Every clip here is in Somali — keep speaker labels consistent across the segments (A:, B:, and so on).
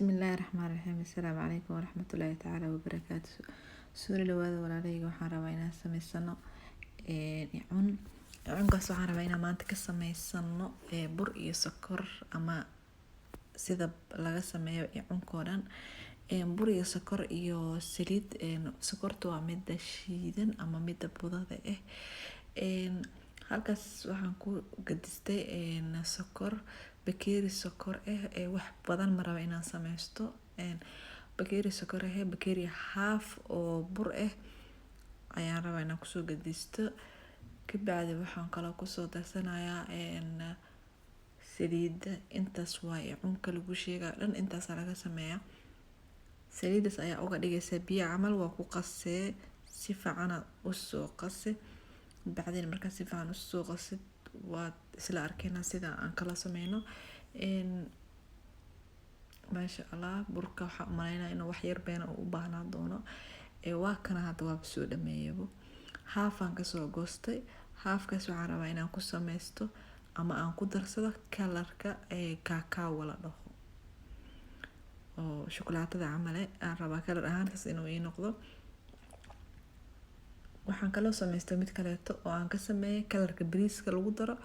A: بسم الله الرحمن الرحيم. السلام عليكم ورحمة الله تعالى وبركاته. سوري لوada walaaleyga waxaan rabaa inaan sameysano cunkaas waxaan rabaa inaan maanta ka sameysano bur iyo sokor ama sida laga sameeyo cunkoo dhan bur iyo sokor iyo saliid. Sokorta waa midda shiidan ama midda budada halkaas waxaan ku gadistay sokor bakeeri sokor wax badan ma raba inaan sameysto bakeeri sokor bakeeri half oo bur ayaan rabaa inaan kusoo gadisto. Kabacdi waxaan kaloo kusoo darsanayaa saliida. Intaas waa cunka lagu sheegaa dhan intaas laga sameeyaa. Saliidaas ayaa uga dhigaysa biyo camal, waa ku qasee si fiican u soo qase. Bacdeen markaa si fiican u soo qasid waa isla arkayna sida aan kala sameyno. Masha Allah, burka waxa u maleynaa inuu wax yar been u baahnaa doono. Waa kana hadda waa soo dhameeyay. Half-aan ka soo goostay. Half-kaas waxaan rabaa inaan ku sameysto ama aan ku darsado kalarka cacao la dhaho oo shukulaatada camal aan rabaa kalar ahaantaas inuu ii noqdo. Waxaan kaloo sameystay mid kaleeto oo aan ka sameeyay kalarka bariiska lagu daro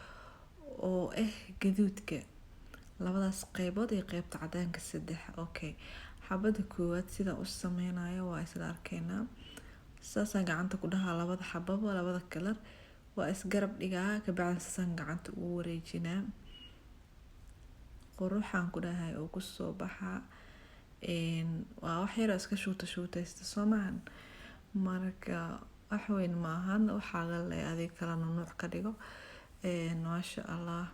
A: oo gaduudka. Labadaas qaybood iyo qaybta cadaanka saddex. Xabada koowaad sida u sameynayo waa isla arkaynaa. Saasaan gacanta ku dhahaa labada xababo labada kalar waa isgarab dhigaa. Kabacdi saasaan gacanta ugu wareejinaa. Quruxaan ku dhahay oo ku soo baxaa waa wax yar iska shuutaysta Soomahan marka wax weyn maahan. Waxaa la leeyahay kala nuuc ka dhigo. Masha Allah,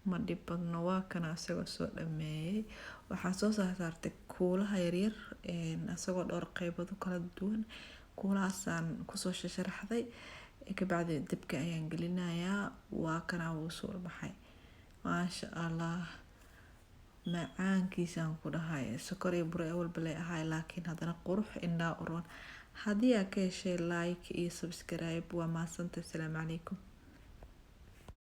A: ma dhib badno. Waa kana asagoo soo dhameeyay. Waxaan soo saartay kuulaha yaryar asagoo dhowr qaybood kala duwan. Kuulahaasaan kusoo sharaxday. Kabacdi dabka ayaan gelinayaa. Waa kana wuu soo baxay. Masha Allah, macaankiisaan ku dhahay sokor iyo bur walba leeyahay laakiin haddana qurux indhaa u roon. Haddii aad ka heshay like iyo subscribe waa mahadsantahay. Assalaamu calaykum.